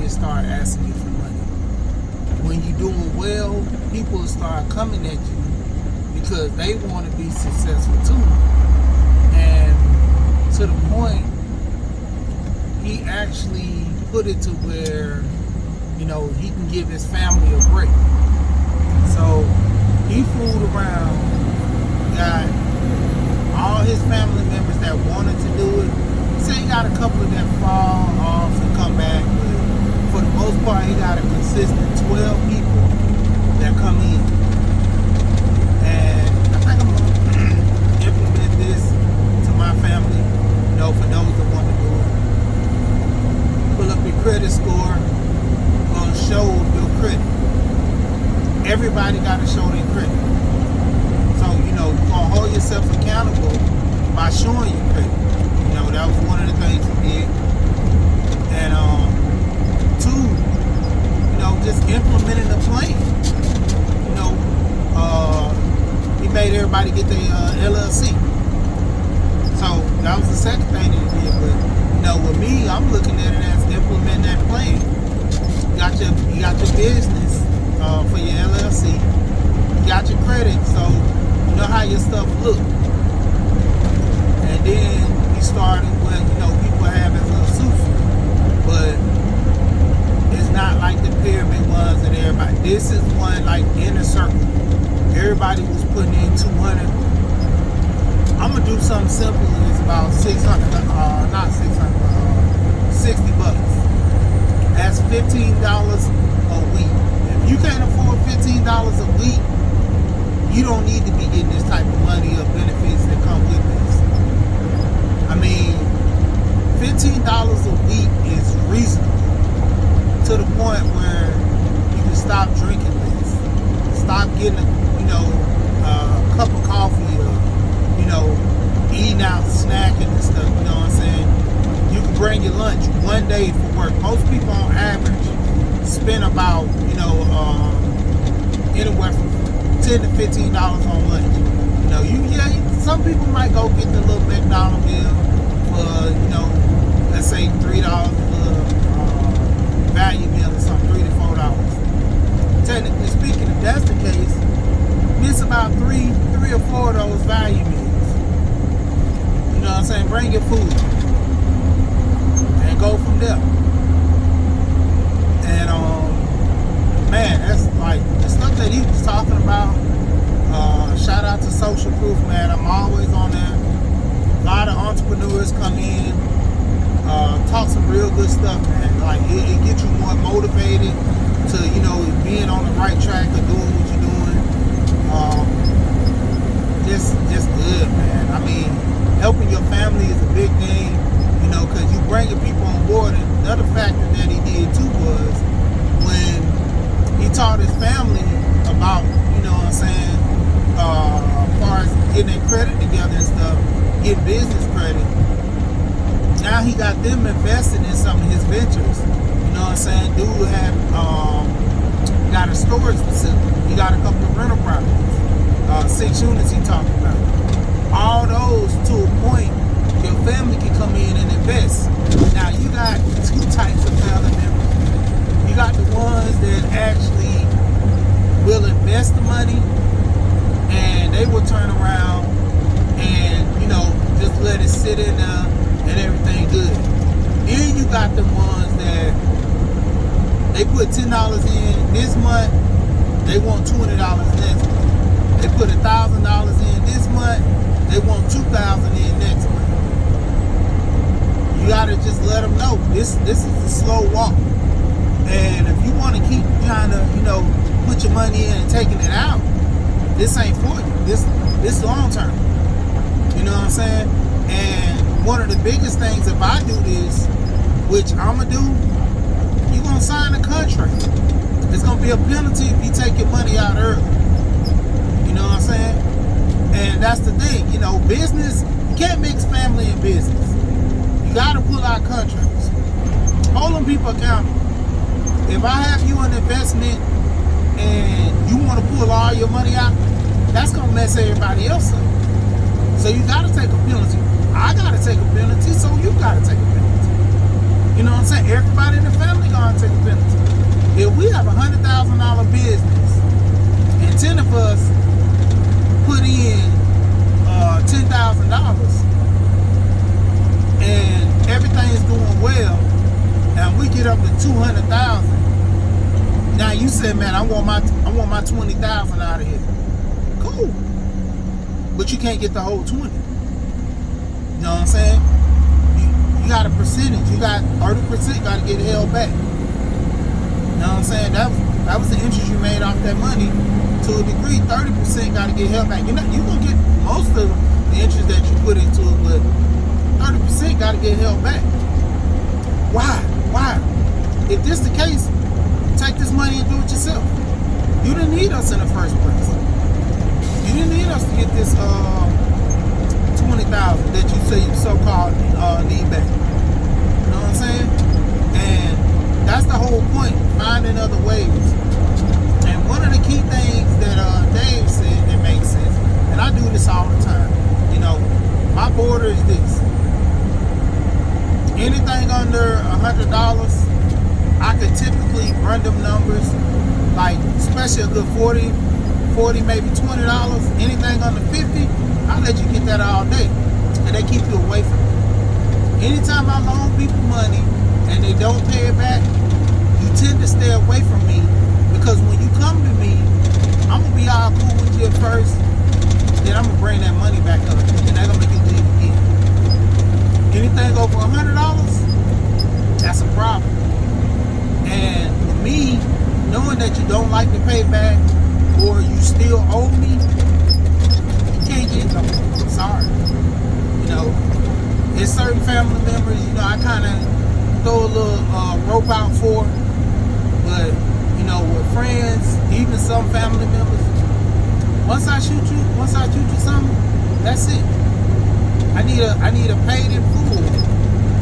they start asking you for money. When you're doing well, people start coming at you because they want to be successful too. And to the point, he actually put it to where, he can give his family a break. So he fooled around, got all his family members that wanted to do it. Say he got a couple of that fall off and come back, but for the most part, he got a consistent 12 people that come in. And I think I'm gonna implement this to my family, for those that want to do it. Pull up your credit score, gonna show your credit. Everybody got to show their credit. So, you're gonna hold yourself accountable by showing your credit. That was one of the things he did. And two, just implementing the plan. He made everybody get their LLC. So that was the second thing that he did. But with me, I'm looking at it as implementing that plan. You got your business for your LLC. You got your credit, so you know how your stuff look. And then he started with, people have his little sufi. But it's not like the pyramid ones that everybody. This is one like inner circle. Everybody was putting in 200. I'm gonna do something simple. It's about 600, not 600, 60 bucks. That's $15 a week. If you can't afford $15 a week, you don't need to be getting this type of money or benefits that come with this. I mean, $15 a week is reasonable to the point where you can stop drinking this, stop getting a cup of coffee or eating out, snacking and stuff. You know what I'm saying? You can bring your lunch one day for work. Most people on average spend about anywhere from $10 to $15 on lunch. Some people might go get the little McDonald's meal for, let's say $3 value meal or something, $3 to $4. Technically speaking, if that's the case, miss about three or four of those value meals. You know what I'm saying? Bring your food and go from there. And man, that's like the stuff that he was talking about. Shout out to Social Proof, man. I'm always on there. A lot of entrepreneurs come in, talk some real good stuff, man. Like it gets you more motivated to, being on the right track of doing what you're doing. Just good, man. I mean, helping your family is a big thing, because you bringing people on board. And another factor that he did too was when he taught his family about, what I'm saying, as far as getting their credit together and stuff, getting business credit. Now he got them invested in some of his ventures. You know what I'm saying? Dude had got a storage facility. He got a couple of rental properties. 6 units he talked about. All those to a point, your family can come in and invest. Now you got two types of family members. You got the ones that actually will invest the money and they will turn around and, just let it sit in there and everything good. Then you got the ones that they put $10 in this month, they want $20 next month. They put $1,000 in this month, they want $2,000 in next month. You gotta just let them know this is a slow walk. And if you want to keep trying to, put your money in and taking it out, this ain't for you. This long term. You know what I'm saying? And one of the biggest things, if I do this, which I'm gonna do, you're gonna sign a contract. It's gonna be a penalty if you take your money out early. You know what I'm saying? And that's the thing, business, you can't mix family and business. You gotta pull out contracts. Hold them people accountable. If I have you an investment and you want to pull all your money out, that's gonna mess everybody else up. So you gotta take a penalty. I gotta take a penalty, so you gotta take a penalty. You know what I'm saying? everybody in the family gonna take a penalty. If we have $100,000 business and 10 of us put in $10,000 and everything is doing well, and we get up to 200,000. Now you say, man, I want my 20,000 out of here. Cool, but you can't get the whole 20. You know what I'm saying? You got a percentage. You got 30% got to get held back. You know what I'm saying? That was the interest you made off that money. To a degree, 30% got to get held back. You're gonna get most of the interest that you put into it, but 30% got to get held back. Why? If this the case, take this money and do it yourself. You didn't need us in the first place. You didn't need us to get this 20,000 that you say you so-called need back. You know what I'm saying? And that's the whole point, finding other ways. And one of the key things that Dave said that makes sense, and I do this all the time, you know, my border is this. Anything under $100, I could typically run them numbers, like especially a good 40, maybe $20. Anything under 50, I'll let you get that all day. And they keep you away from it. Anytime I loan people money and they don't pay it back, you tend to stay away from me, because when you come to me, I'm gonna be all cool with you at first, then I'm gonna bring that money back up, and they're gonna make you leave again. Anything over $100, that's a problem. And with me, knowing that you don't like to pay back, or you still owe me, you can't get no. I'm sorry. You know, there's certain family members, you know, I kind of throw a little rope out for, but you know, with friends, even some family members, once I shoot you something, that's it. I need a paid in full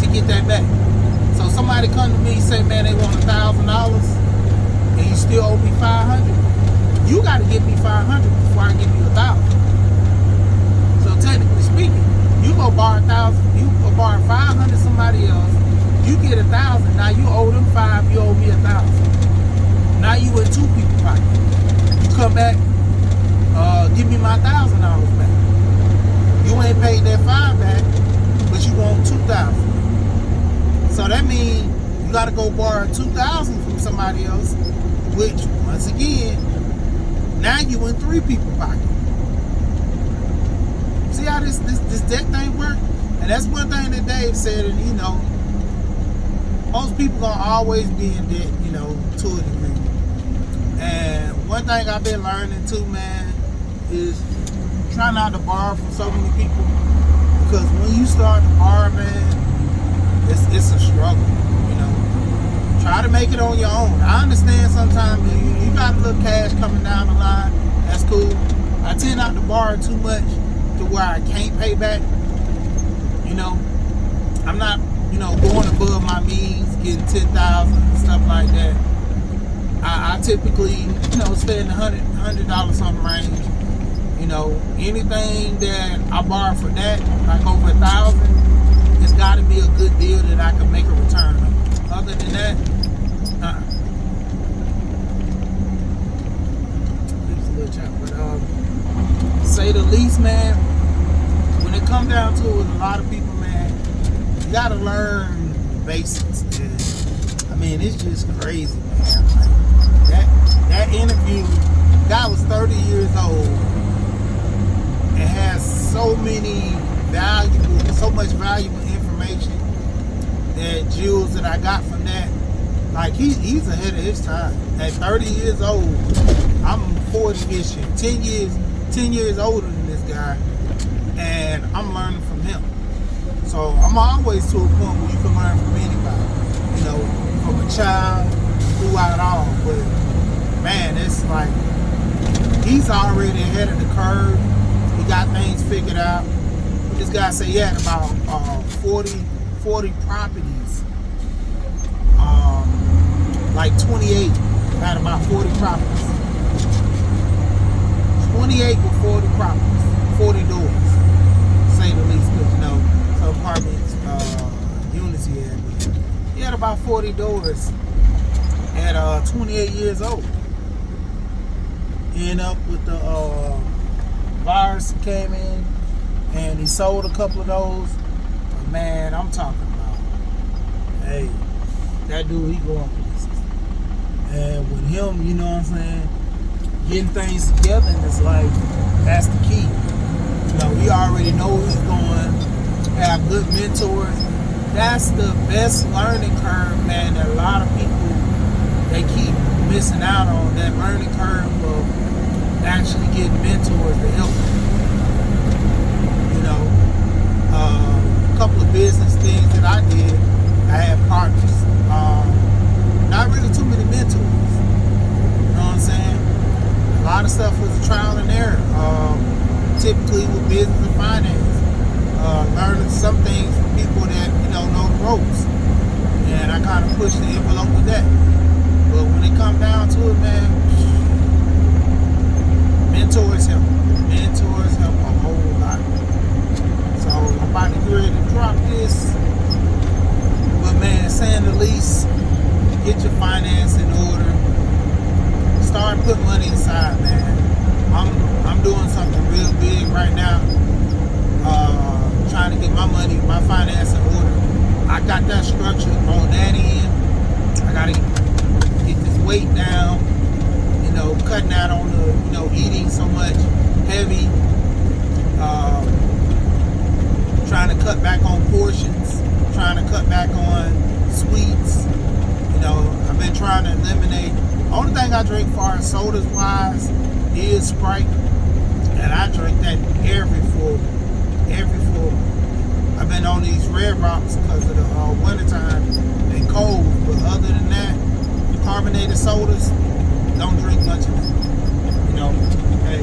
to get that back. So somebody come to me and say, man, they want $1,000 and you still owe me $500. You got to give me $500 before I give you $1,000. So technically speaking, you go borrow $1,000, you go borrow $500 somebody else, you get $1,000. Now you owe them $5, you owe me $1,000. Now you in two people's pockets. You come back, give me my $1,000 back. You ain't paid that $5 back, but you want $2,000. So that means you got to go borrow $2,000 from somebody else, which once again, now you in three people's pockets. See how this debt thing work? And that's one thing that Dave said, and you know, most people gonna always be in debt, you know, to a degree. And one thing I've been learning too, man, is try not to borrow from so many people, because when you start to borrow, man, it's a struggle, you know. Try to make it on your own. I understand sometimes you got a little cash coming down the line, that's cool. I tend not to borrow too much to where I can't pay back, you know. I'm not, you know, going above my means, getting $10,000 and stuff like that. I typically, you know, stay in the $100 something range. You know, anything that I borrow for that, like over $1,000, it's got to be a good deal that I can make a return on. Other than that, but say the least, man. When it comes down to it, with a lot of people, man, you got to learn the basics. And, I mean, it's just crazy, man. Like, that interview, guy was 30 years old and has so much valuable information that jewels that I got from that. Like, he's ahead of his time. At 30 years old, I'm 40 this year, 10 years older than this guy, and I'm learning from him. So I'm always to a point where you can learn from anybody, you know, from a child throughout all. But man, it's like he's already ahead of the curve. He got things figured out. This guy said he had about 40 properties. Like 28 had about 40 properties. 28 with 40 properties, 40 doors, say the least. Because, you know, some apartments, units he had. But he had about about 40 doors at 28 years old. Ended up with the virus that came in, and he sold a couple of those. But man, I'm talking about, hey, that dude, he going places. And with him, you know what I'm saying, getting things together in his life, that's the key. You know, he already know where he's going, have good mentors. That's the best learning curve, man, that a lot of people, they keep missing out on, that learning curve of actually getting mentors to help them. You know, a couple of business things that I did, I had partners. Not really too many mentors. You know what I'm saying? A lot of stuff was a trial and error. Typically with business and finance, learning some things from people that, you know the ropes. And I kind of pushed the envelope with that. But when it comes down to it, man, mentors help. Mentors help a whole lot. So I'm about to get ready to drop this. But man, saying the least, get your finance in order. Start putting money aside, man. I'm doing something real big right now. Trying to get my money, my finance in order. I got that structure on that end. I gotta get this weight down. You know, cutting out on the, you know, eating so much heavy. Trying to cut back on portions. Trying to cut back on sweets. You know, I've been trying to eliminate. Only thing I drink far as sodas wise is Sprite, and I drink that every full. I've been on these Red Rocks because of the wintertime and cold, but other than that, carbonated sodas, don't drink much of it. You know, hey,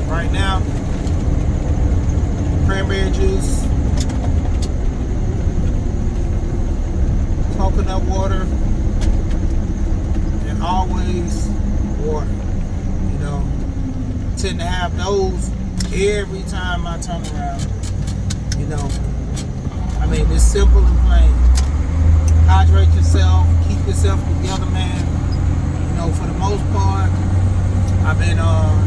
right now, cranberry juice, coconut water, and always water. You know, I tend to have those every time I turn around. You know, I mean, it's simple and plain. Hydrate yourself, keep yourself together, man. You know, for the most part, I've been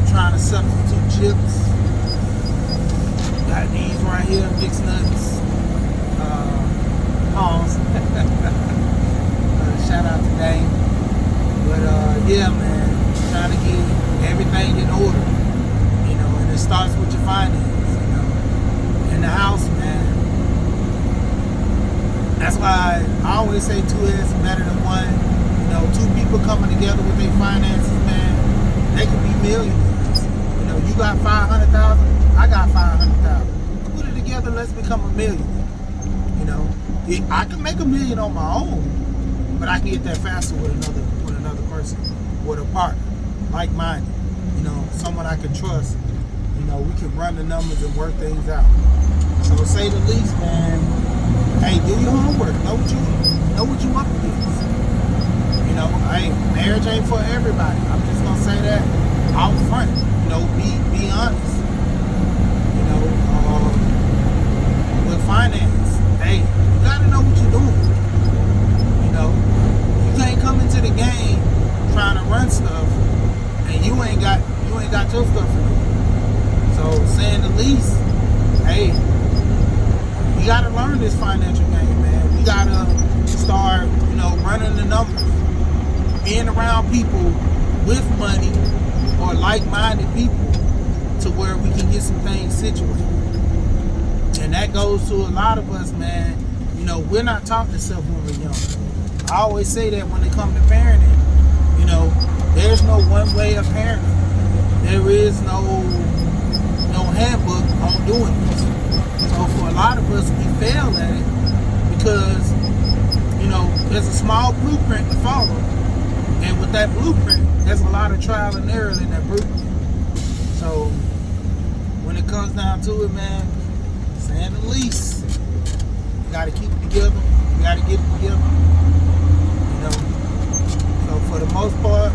trying to substitute chips. Got these right here, mixed nuts. Pause. Shout out to Dane. But yeah, man, trying to get everything in order. You know, and it starts with your finances. In the house, man. That's why I always say two heads are better than one. You know, two people coming together with their finances, man, they can be millionaires. You know, you got 500,000, I got 500,000. Put it together, let's become a millionaire. You know, I can make $1 million on my own, but I can get that faster with another person, with a partner, like-minded. You know, someone I can trust. You know, we can run the numbers and work things out. So to say the least, man, hey, do your homework. Know what you up against. You know, hey, marriage ain't for everybody. I'm just gonna say that out front. You know, be honest. You know, with finance, hey, you gotta know what you're doing. You know, you can't come into the game trying to run stuff and you ain't got your stuff in order. So saying the least, hey, we gotta learn this financial game, man. We gotta start, you know, running the numbers, being around people with money or like-minded people to where we can get some things situated. And that goes to a lot of us, man. You know, we're not taught this stuff when we're young. I always say that when it comes to parenting, you know, there's no one way of parenting. There is no handbook on doing this. So for a lot of us, we fail at it because, you know, there's a small blueprint to follow. And with that blueprint, there's a lot of trial and error in that blueprint. So when it comes down to it, man, saying the least, you gotta keep it together. You gotta get it together. You know. So for the most part,